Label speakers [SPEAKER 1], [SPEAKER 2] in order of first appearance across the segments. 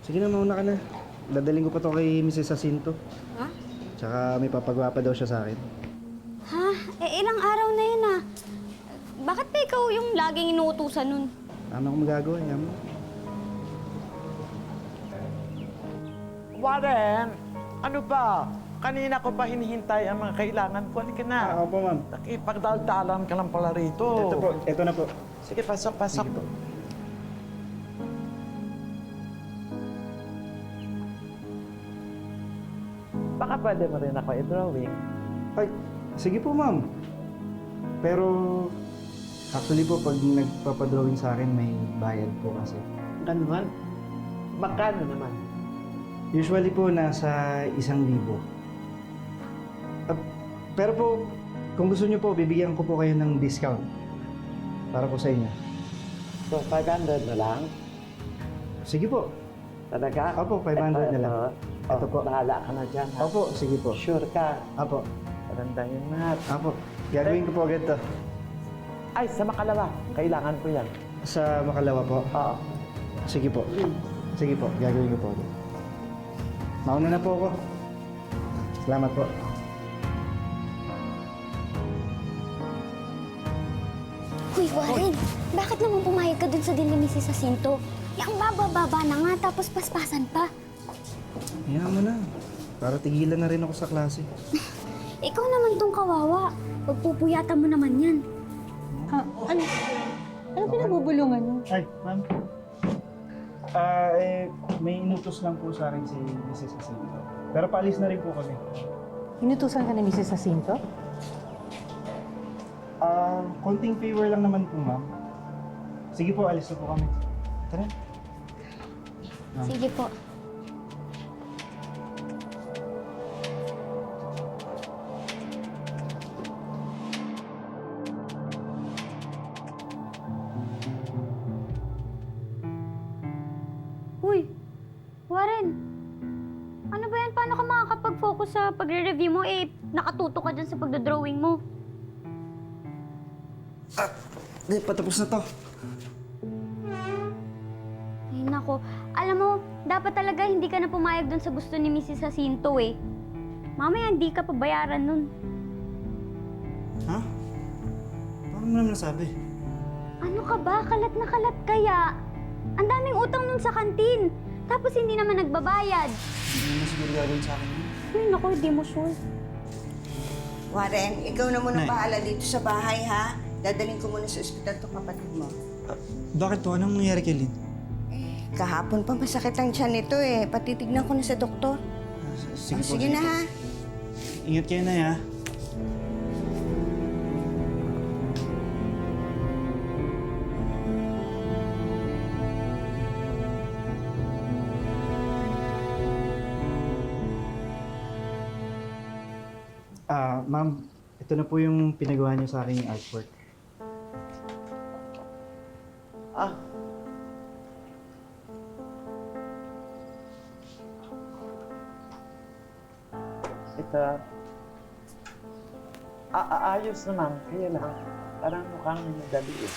[SPEAKER 1] Sige na, mauna ka na. Dadaling ko pa to kay Mrs. Jacinto.
[SPEAKER 2] Ha?
[SPEAKER 1] Tsaka may papagawa pa daw siya sa akin.
[SPEAKER 2] Ha? Ilang araw na yun ah. Bakit ba ikaw yung laging inuutusan nun?
[SPEAKER 1] Ano akong magagawa niya mo?
[SPEAKER 3] Warren, ano ba? Kanina ko pa hinihintay ang mga kailangan ko. Halika na.
[SPEAKER 1] Ako po, ma'am.
[SPEAKER 3] Nakipagdaldalan ka lang pala rito.
[SPEAKER 1] Ito na po.
[SPEAKER 3] Sige, pasok, pasok.
[SPEAKER 1] Sige po.
[SPEAKER 3] Baka pwede mo rin ako i-drawing.
[SPEAKER 1] Ay, sige po, ma'am. Pero, actually po, pag nagpapadrawing sa akin, may bayad po kasi.
[SPEAKER 3] Ganuhan? Magkano naman?
[SPEAKER 1] Usually po, nasa 1,000. Pero po, kung gusto niyo po, bibigyan ko po kayo ng discount. Para po sa inyo.
[SPEAKER 3] So, 500 na lang?
[SPEAKER 1] Sige po.
[SPEAKER 3] Talaga?
[SPEAKER 1] Opo, 500 na lang. Ito po.
[SPEAKER 3] Bahala ka na dyan, ha?
[SPEAKER 1] Opo, sige po.
[SPEAKER 3] Sure ka?
[SPEAKER 1] Opo.
[SPEAKER 3] Maganda yun, Nat.
[SPEAKER 1] Opo. Gagawin ko po agad to.
[SPEAKER 3] Ay, sa Makalawa. Kailangan ko yan.
[SPEAKER 1] Sa Makalawa po.
[SPEAKER 3] Oo.
[SPEAKER 1] Sige po. Sige po, gagawin ko po agad. Mauna na po ako. Salamat po.
[SPEAKER 2] Uy, Warren! Bakit naman pumayag ka dun sa din ni Mrs. Jacinto? Yang baba-baba na nga, tapos paspasan pa.
[SPEAKER 1] Hayaan mo na. Para tigilan na rin ako sa klase.
[SPEAKER 2] Ikaw naman tong kawawa. Pagpupuyatan mo naman yan.
[SPEAKER 4] Ha? Ano? Ano pinagbubulungan niyo?
[SPEAKER 1] Ay, ma'am. May inutos lang po sa akin si Mrs. Jacinto. Pero paalis na rin po kami.
[SPEAKER 4] Inutusan ka ni Mrs. Jacinto?
[SPEAKER 1] Konting favor lang naman po, ma'am. Sige po, alis na po kami. Tara.
[SPEAKER 2] Sige po. Uy, Warren! Ano ba yan? Paano ka makakapag-focus sa pagre-review mo? Nakatuto ka dyan sa pagdodrawing mo.
[SPEAKER 1] Patapos na to.
[SPEAKER 2] Ay, nako. Alam mo, dapat talaga hindi ka na pumayag dun sa gusto ni Mrs. Jacinto eh. Mamaya hindi ka pabayaran nun.
[SPEAKER 1] Ha? Paano mo naman nasabi?
[SPEAKER 2] Ano ka ba? Kalat na kalat kaya. Ang daming utang nun sa kantin. Tapos hindi naman nagbabayad.
[SPEAKER 1] Hindi naman siguro gagawin sa akin yun.
[SPEAKER 2] Ay, naku, di mo sure.
[SPEAKER 5] Warren, ikaw na muna
[SPEAKER 1] Nay.
[SPEAKER 5] bahala dito sa bahay, ha? Dadaling ko muna sa ospital to kapatid mo.
[SPEAKER 1] Bakit po? Anong nangyari kay Lynn?
[SPEAKER 5] Kahapon pa masakit ang tiyan nito eh. Patitignan ko na sa doktor.
[SPEAKER 1] Sige po.
[SPEAKER 5] Sige na, ha?
[SPEAKER 1] Ingat kayo na, ha? Ma'am, ito na po yung pinagawa niyo sa akin yung artwork.
[SPEAKER 3] Ah. Ito. Ayos naman. Kaya lang. Parang mukhang minadali eh.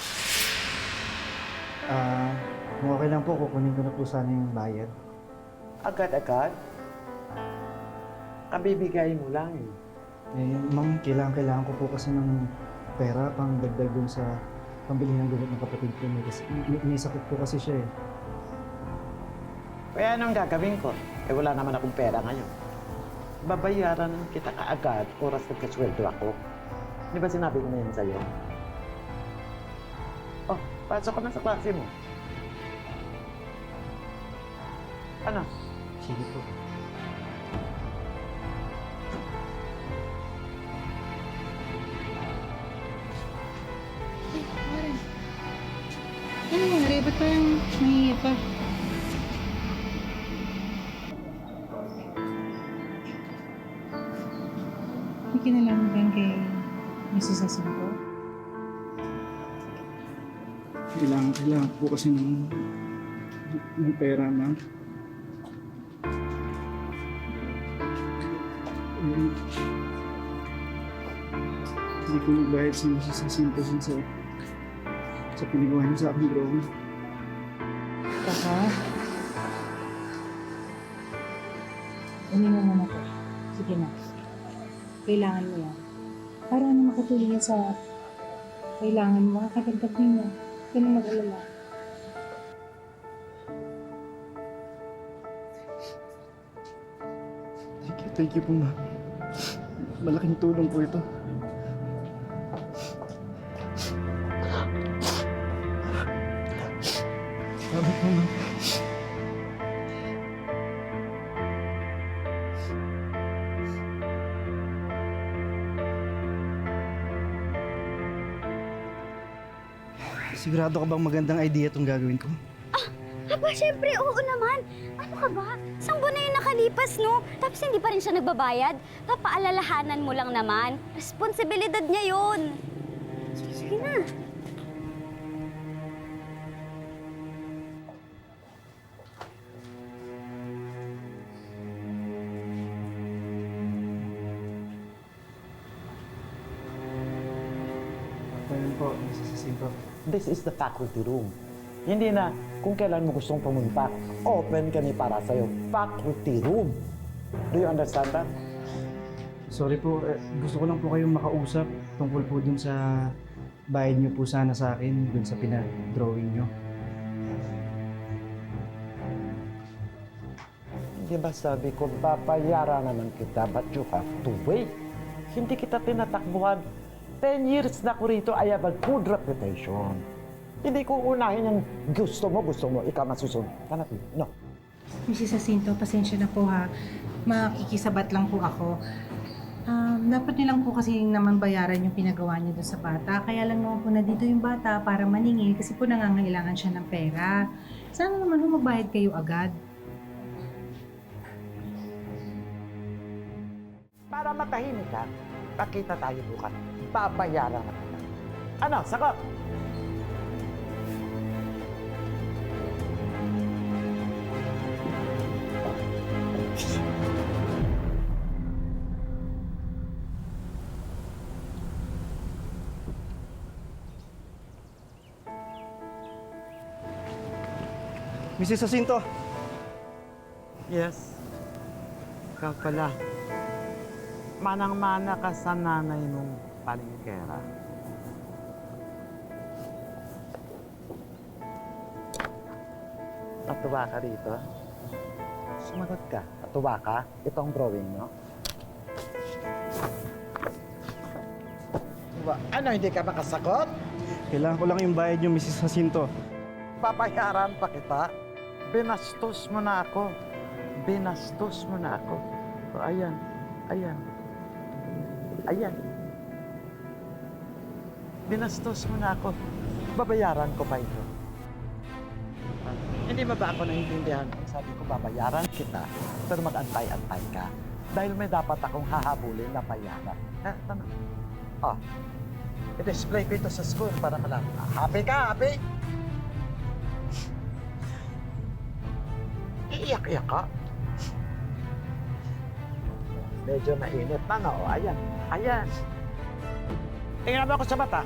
[SPEAKER 1] Kung okay lang po, kukunin ko na po sana yung bayad.
[SPEAKER 3] Agad-agad? Kabibigay mo lang eh.
[SPEAKER 1] Ma'am, kailangan ko po kasi ng pera pang dagdag dun sa pambili ng gamot ng kapatid ko. May sakit po kasi siya eh.
[SPEAKER 3] Kaya anong gagawin ko? Eh wala naman akong pera ngayon. Babayaran kita kaagad oras nagkasweldo ako. Di ba sinabi ko na yan sa'yo? Oh, pasok ka na sa klase mo. Ano?
[SPEAKER 1] Sige po.
[SPEAKER 4] Ano nangyari? Ba't parang nahihiya pa? May kinalaman ba yan kay Mrs. Jacinto?
[SPEAKER 1] Kailangan po kasi ng pera, ma'am. Hindi ko nagbayad si Mrs. Jacinto sa pinagawa niya sa aking drawing.
[SPEAKER 4] Baka, Unin mo muna to. Sige na. Kailangan mo yan. Para ano makatulong yan sa kailangan mo, makakadagdag ninyo. Huwag ka na mag-alala.
[SPEAKER 1] Thank you po, ma'am. Malaking tulong po ito. Sabi po, ma'am. Sigurado ka bang magandang idea itong gagawin ko?
[SPEAKER 2] Aba, syempre, oo naman. Ano ka ba? Isang buwan na yung nakalipas, no? Tapos hindi pa rin siya nagbabayad. Papaalalahanan mo lang naman. Responsibilidad niya yun. Sige na.
[SPEAKER 1] Ayun po, nasasasin po.
[SPEAKER 3] This is the faculty room. Hindi na kung kailan mo gustong pumunta. Open kami para sa'yo. Faculty room. Do you understand that?
[SPEAKER 1] Sorry po, gusto ko lang po kayong makausap tungkol po dun sa bayad niyo po sana sa akin, dun sa pinag-drawing niyo.
[SPEAKER 3] Hindi ba sabi ko, babayaran naman kita, but you have to wait. Hindi kita tinatakbuhan. 10 years na ko rito, I have a good reputation. Hindi ko unahin yung gusto mo, ikaw masusunod. Kanapin, no.
[SPEAKER 4] Mrs. Jacinto, pasensya na po ha. Makikisabat lang po ako. Dapat nilang po kasi naman bayaran yung pinagawa niyo doon sa bata. Kaya lang naman po na dito yung bata para maningil kasi po nangangailangan siya ng pera. Sana naman po magbayad kayo agad.
[SPEAKER 3] Para matahimik ka, pakita tayo bukas. Babayaran na kita. Ano, sagot?
[SPEAKER 1] Mrs. Jacinto!
[SPEAKER 3] Yes. Ikaw pala. Manang-mana ka sa nanay mong palingkera. Natuwa ka rito? Sumagot ka. Natuwa ka? Itong drawing, no? Ano, hindi ka makasagot?
[SPEAKER 1] Kailangan ko lang yung bayad niyo, Mrs. Jacinto.
[SPEAKER 3] Papayaran pa kita. Binastos mo na ako. Binastos mo na ako. O, ayan. Ayan. Ayan. Binastos mo na ako. Babayaran ko pa ito. Hindi mo ba ako naiintindihan? Sabi ko, babayaran kita, pero mag-antay-antay ka. Dahil may dapat akong hahabulin na bayaran. Tama. Oh, i-display ko ito sa school para malaman. Happy ka, happy? Iiyak-iyak ka. Medyo mainit na, no? Ayan. Ayan. Tingnan mo ako sa mata.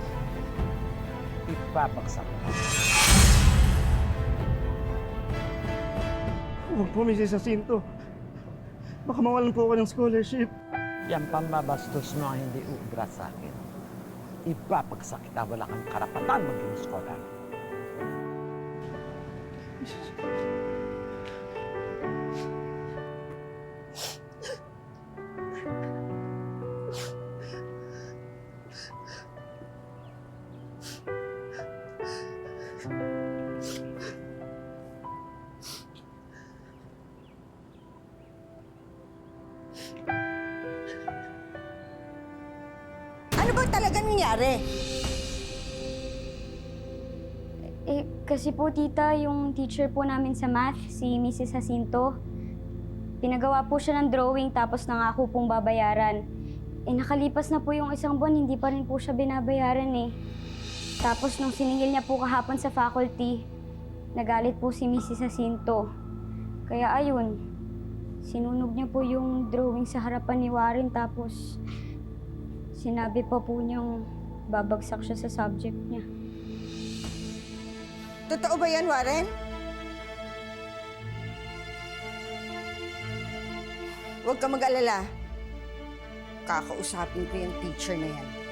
[SPEAKER 3] Ipapagsak ko.
[SPEAKER 1] Huwag po, Mrs. Jacinto. Baka mawalan po ako ng scholarship.
[SPEAKER 3] Yan pambabastos mo ang hindi ubra sa akin. Ipapagsak kita, wala kang karapatan maging scholar.
[SPEAKER 5] Ano ba talaga nangyari?
[SPEAKER 2] Kasi po, tita, yung teacher po namin sa math, si Mrs. Jacinto, pinagawa po siya ng drawing tapos nangako pong babayaran. Nakalipas na po yung isang buwan, hindi pa rin po siya binabayaran eh. Tapos nung siningil niya po kahapon sa faculty, nagalit po si Mrs. Jacinto. Kaya ayun, sinunog niya po yung drawing sa harapan ni Warren tapos sinabi pa po niyang babagsak siya sa subject niya.
[SPEAKER 5] Totoo ba yan, Warren? Huwag ka mag-alala. Kakausapin ko yung teacher na yan.